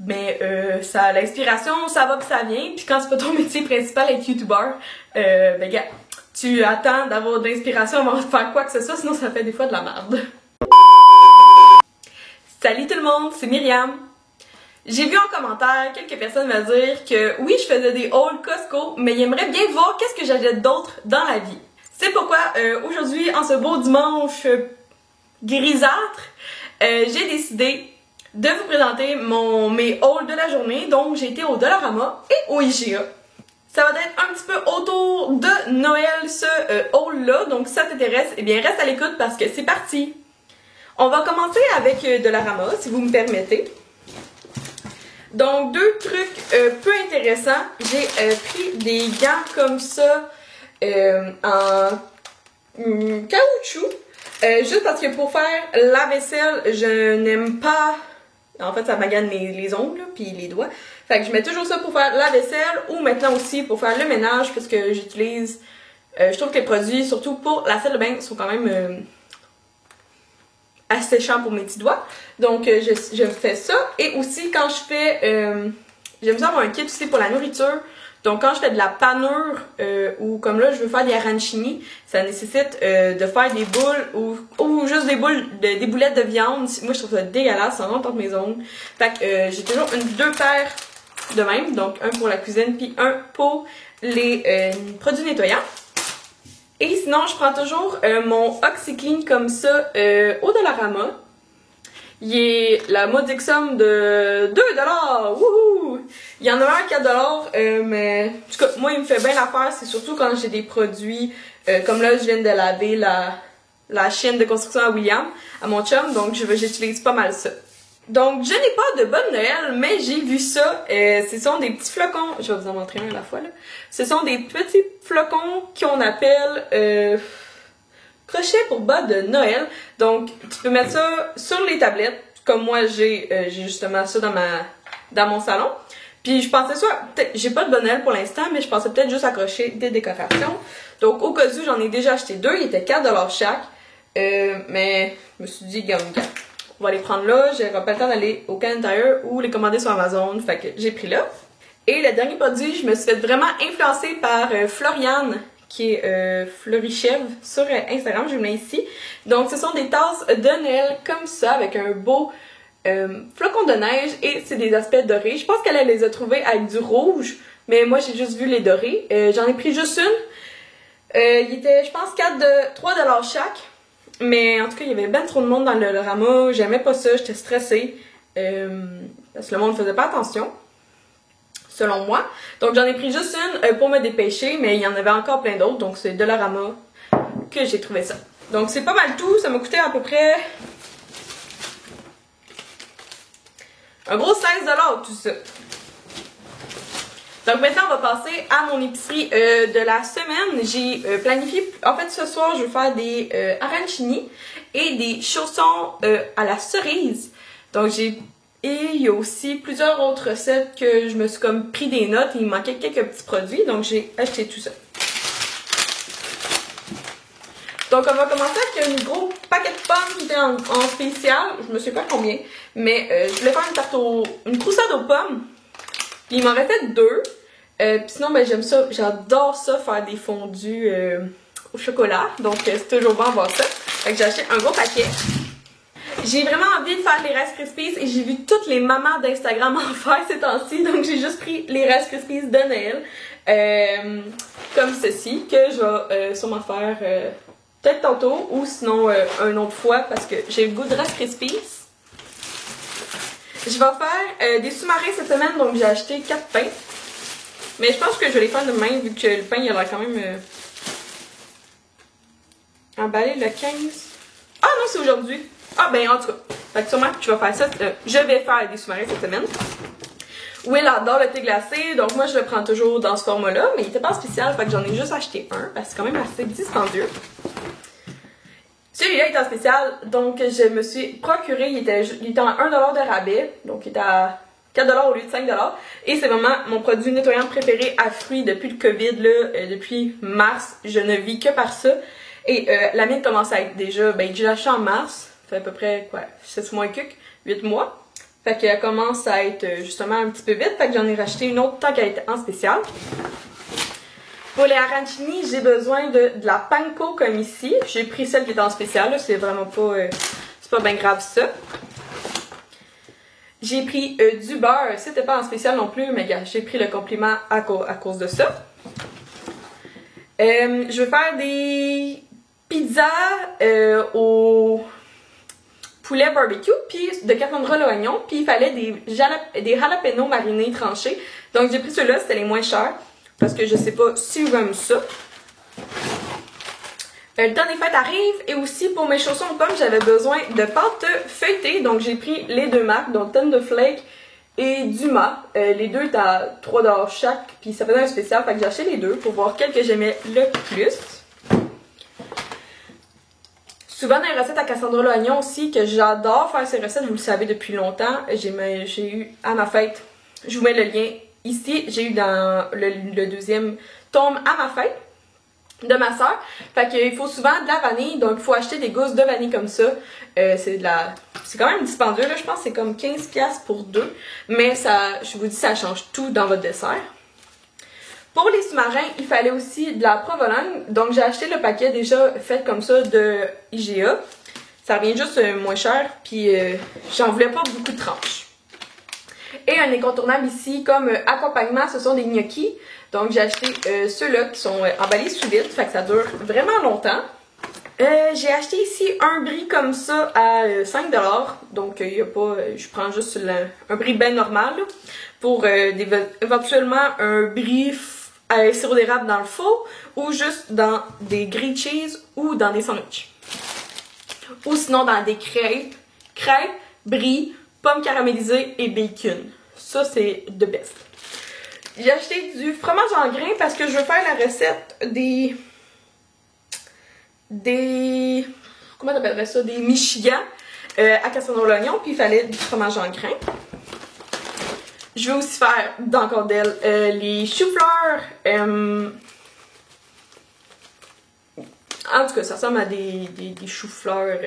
Mais ça, l'inspiration, ça va puis ça vient. Puis quand c'est pas ton métier principal être youtubeur, ben gars, tu attends d'avoir de l'inspiration avant de faire quoi que ce soit, sinon ça fait des fois de la merde. Salut tout le monde, c'est Myriam. J'ai vu en commentaire quelques personnes me dire que oui, je faisais des hauls Costco, mais ils aimeraient bien voir qu'est-ce que j'achète d'autre dans la vie. C'est pourquoi aujourd'hui, en ce beau dimanche grisâtre, j'ai décidé de vous présenter mes hauls de la journée. Donc j'ai été au Dollarama et au IGA. Ça va être un petit peu autour de Noël ce haul-là, donc si ça t'intéresse, eh bien reste à l'écoute parce que c'est parti! On va commencer avec Dollarama, si vous me permettez. Donc, deux trucs peu intéressants. J'ai pris des gants comme ça en caoutchouc. Juste parce que pour faire la vaisselle, je n'aime pas... En fait, ça magane les ongles puis les doigts. Fait que je mets toujours ça pour faire la vaisselle ou maintenant aussi pour faire le ménage parce que j'utilise... je trouve que les produits, surtout pour la salle de bain, sont quand même... asséchant pour mes petits doigts. Donc je fais ça. Et aussi quand je fais j'aime ça avoir un kit aussi pour la nourriture. Donc quand je fais de la panure ou comme là je veux faire des arancini, ça nécessite de faire des boules ou juste des boulettes de viande. Moi je trouve ça dégueulasse, ça rentre entre mes ongles. Fait que j'ai toujours deux paires de même. Donc un pour la cuisine puis un pour les produits nettoyants. Et sinon, je prends toujours mon OxiClean comme ça au Dollarama. Il est la modique somme de 2$! Wouhou! Il y en a un à 4$, mais en tout cas, moi, il me fait bien l'affaire. C'est surtout quand j'ai des produits, comme là, je viens de laver la chaîne de construction à William, à mon chum, donc j'utilise pas mal ça. Donc, je n'ai pas de bonne Noël, mais j'ai vu ça. Ce sont des petits flocons. Je vais vous en montrer un à la fois, là. Ce sont des petits flocons qu'on appelle crochets pour bas de Noël. Donc, tu peux mettre ça sur les tablettes. Comme moi, j'ai justement ça dans mon salon. Puis, je pensais ça, j'ai pas de bonne Noël pour l'instant, mais je pensais peut-être juste accrocher des décorations. Donc, au cas où, j'en ai déjà acheté deux. Ils étaient 4$ chaque. Mais, je me suis dit, gamme. On va les prendre là, j'aurai pas le temps d'aller au Canada Tire ou les commander sur Amazon, fait que j'ai pris là. Et le dernier produit, je me suis fait vraiment influencer par Floriane, qui est Florichèvre sur Instagram, je vous mets ici. Donc ce sont des tasses de Noël comme ça, avec un beau flocon de neige et c'est des aspects dorés. Je pense qu'elle les a trouvés avec du rouge, mais moi j'ai juste vu les dorés. J'en ai pris juste une. Il était, je pense, 3$ chaque. Mais en tout cas, il y avait ben trop de monde dans le Dollarama, j'aimais pas ça, j'étais stressée. Parce que le monde ne faisait pas attention, selon moi. Donc j'en ai pris juste une pour me dépêcher, mais il y en avait encore plein d'autres, donc c'est Dollarama que j'ai trouvé ça. Donc c'est pas mal tout, ça m'a coûté à peu près un gros 16$ tout ça. Donc maintenant, on va passer à mon épicerie de la semaine. J'ai planifié, en fait ce soir, je vais faire des arancini et des chaussons à la cerise. Donc et il y a aussi plusieurs autres recettes que je me suis comme pris des notes et il me manquait quelques petits produits, donc j'ai acheté tout ça. Donc on va commencer avec un gros paquet de pommes qui était en spécial, je me sais pas combien, mais je voulais faire une croustade aux pommes. Puis il m'en restait deux. Puis sinon, ben j'aime ça, j'adore ça, faire des fondus au chocolat. Donc c'est toujours bon à voir ça. Fait que j'ai acheté un gros paquet. J'ai vraiment envie de faire les Rice Krispies et j'ai vu toutes les mamans d'Instagram en faire ces temps-ci. Donc j'ai juste pris les Rice Krispies de Noël. Comme ceci, que je vais sûrement faire peut-être tantôt ou sinon une autre fois parce que j'ai le goût de Rice Krispies. Je vais faire des sous-marins cette semaine, donc j'ai acheté 4 pains. Mais je pense que je vais les faire demain, vu que le pain il a l'air quand même emballé le 15. Ah non, c'est aujourd'hui. Ah ben en tout cas, fait que sûrement je vais faire ça. Je vais faire des sous-marins cette semaine. Will adore le thé glacé, donc moi je le prends toujours dans ce format-là, mais il était pas spécial, fait que j'en ai juste acheté un, parce que c'est quand même assez dispendieux. Celui-là est en spécial, donc je me suis procuré, il était à 1$ de rabais, donc il était à 4$ au lieu de 5$. Et c'est vraiment mon produit nettoyant préféré à fruits depuis le COVID, là, depuis mars, je ne vis que par ça. Et la mienne commence à être déjà, ben j'ai acheté en mars, ça fait à peu près, quoi, 6 mois et quelques, 8 mois. Fait qu'elle commence à être justement un petit peu vite. Fait que j'en ai racheté une autre tant qu'elle était en spécial. Pour les arancini, j'ai besoin de la panko comme ici. J'ai pris celle qui est en spécial, c'est vraiment pas... c'est pas bien grave ça. J'ai pris du beurre, c'était pas en spécial non plus, mais j'ai pris le compliment à cause de ça. Je vais faire des pizzas au poulet barbecue, puis de cassandra l'oignon, puis il fallait des jalapenos marinés tranchés. Donc j'ai pris ceux-là, c'était les moins chers, parce que je sais pas si j'aime ça. Le temps des fêtes arrive, et aussi pour mes chaussons aux pommes, j'avais besoin de pâte feuilletée, donc j'ai pris les deux marques, donc Tender Flake et Dumas. Les deux étaient à 3$ chaque, puis ça faisait un spécial, fait que j'ai acheté les deux pour voir quel que j'aimais le plus. Souvent dans les recettes à Cassandra l'oignon aussi, que j'adore faire ces recettes, vous le savez depuis longtemps, j'ai eu à ma fête, je vous mets le lien ici, j'ai eu dans le deuxième tome à ma fête de ma soeur. Fait qu'il faut souvent de la vanille, donc il faut acheter des gousses de vanille comme ça. C'est quand même dispendieux, là, je pense que c'est comme 15$ pour deux, mais ça, je vous dis, ça change tout dans votre dessert. Pour les sous-marins, il fallait aussi de la provolone, donc j'ai acheté le paquet déjà fait comme ça de IGA. Ça revient juste moins cher, puis j'en voulais pas beaucoup de tranches. Et un incontournable ici, comme accompagnement, ce sont des gnocchis. Donc j'ai acheté ceux-là qui sont emballés sous vide, fait que ça dure vraiment longtemps. J'ai acheté ici un brie comme ça à 5$, donc y a pas, je prends juste un brie bien normal là, pour éventuellement un brie à sirop d'érable dans le four ou juste dans des grilled cheese ou dans des sandwichs. Ou sinon dans des crêpes, brie, pommes caramélisées et bacon. Ça c'est the best. J'ai acheté du fromage en grains parce que je veux faire la recette des comment t'appellerais ça? Des Michigan à Cassandra l'oignon, puis il fallait du fromage en grains. Je vais aussi faire dans Cordel les choux-fleurs. En tout cas, ça ressemble à des choux-fleurs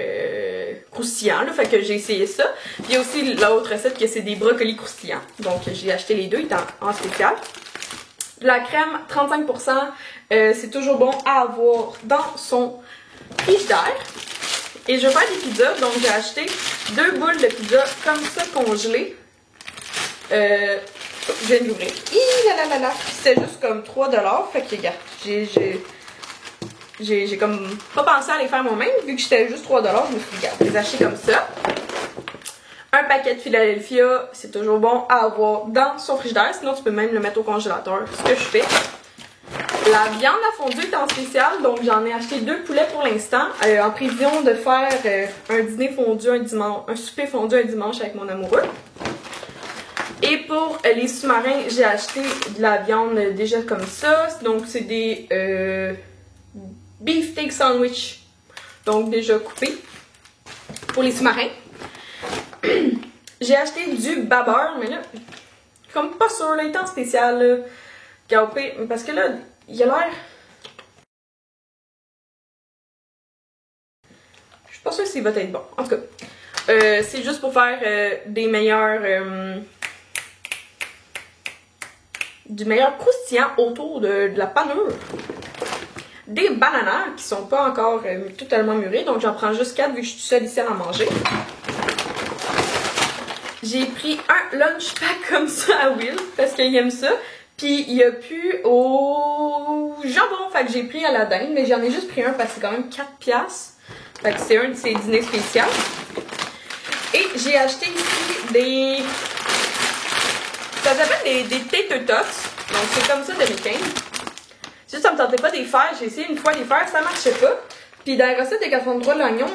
croustillants, là, fait que j'ai essayé ça. Puis il y a aussi l'autre recette que c'est des brocolis croustillants. Donc j'ai acheté les deux, ils étaient en spécial. La crème, 35%, c'est toujours bon à avoir dans son frigidaire. Et je vais faire des pizzas, donc j'ai acheté 2 boules de pizza comme ça congelées. Je viens de l'ouvrir. C'était juste comme 3$. Fait que regarde, j'ai comme pas pensé à les faire moi-même, vu que j'étais juste 3$, je me suis dit, regarde, je les ai achetés comme ça. Un paquet de Philadelphia, c'est toujours bon à avoir dans son frigidaire, sinon tu peux même le mettre au congélateur, ce que je fais. La viande à fondue est en spécial, donc j'en ai acheté 2 poulets pour l'instant, en prévision de faire un dîner fondu un dimanche, un souper fondu un dimanche avec mon amoureux. Et pour les sous-marins, j'ai acheté de la viande déjà comme ça, donc c'est des beefsteak sandwich, donc déjà coupé pour les sous-marins. J'ai acheté du babeur, mais là, comme pas sûr, là, il est en spécial, là, KOP, parce que là, il a l'air... Je suis pas sûre s'il va être bon. En tout cas, c'est juste pour faire des meilleurs... du meilleur croustillant autour de la panure. Des bananas qui sont pas encore totalement mûrées, donc j'en prends juste 4 vu que je suis seule ici à en manger. J'ai pris un lunch pack comme ça à Will parce qu'il aime ça. Puis il y a plus au jambon, fait que j'ai pris à la dinde, mais j'en ai juste pris un parce que c'est quand même 4$. Fait que c'est un de ces dîners spéciaux. Et j'ai acheté ici des... Ça s'appelle des tater tots. Donc c'est comme ça d'américain. Juste ça me tentait pas de les faire. J'ai essayé une fois de les faire, ça marchait pas. Puis dans la recette de Cassandra l'oignon,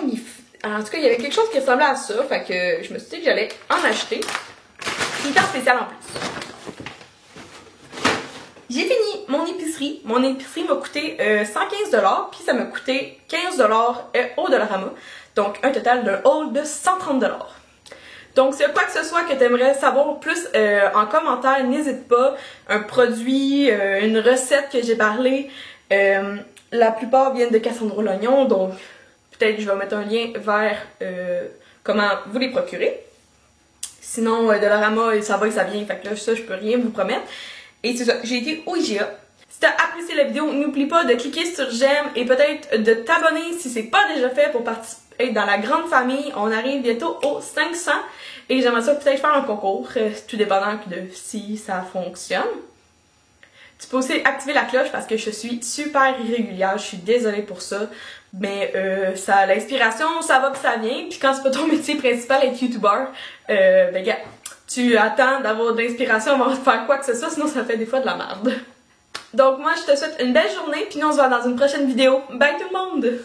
en tout cas, il y avait quelque chose qui ressemblait à ça. Fait que je me suis dit que j'allais en acheter. Il est en spécial en plus. J'ai fini mon épicerie. Mon épicerie m'a coûté 115$, puis ça m'a coûté 15$ au Dollarama. Donc un total d'un haul de 130$. Donc, s'il y a quoi que ce soit que tu aimerais savoir plus en commentaire, n'hésite pas. Un produit, une recette que j'ai parlé, la plupart viennent de Cassandra l'oignon, donc peut-être je vais mettre un lien vers comment vous les procurer. Sinon, Dollarama, ça va et ça vient. Fait que là, ça, je peux rien vous promettre. Et c'est ça, j'ai été au IGA. Si t'as apprécié la vidéo, n'oublie pas de cliquer sur j'aime et peut-être de t'abonner si c'est pas déjà fait pour participer dans la grande famille. On arrive bientôt aux 500 et j'aimerais ça peut-être faire un concours, tout dépendant de si ça fonctionne. Tu peux aussi activer la cloche parce que je suis super irrégulière, je suis désolée pour ça. Mais ça, l'inspiration, ça va puis ça vient. Puis quand c'est pas ton métier principal être youtubeur, ben gars, tu attends d'avoir de l'inspiration avant de faire quoi que ce soit, sinon ça fait des fois de la merde. Donc moi je te souhaite une belle journée, puis nous on se voit dans une prochaine vidéo. Bye tout le monde!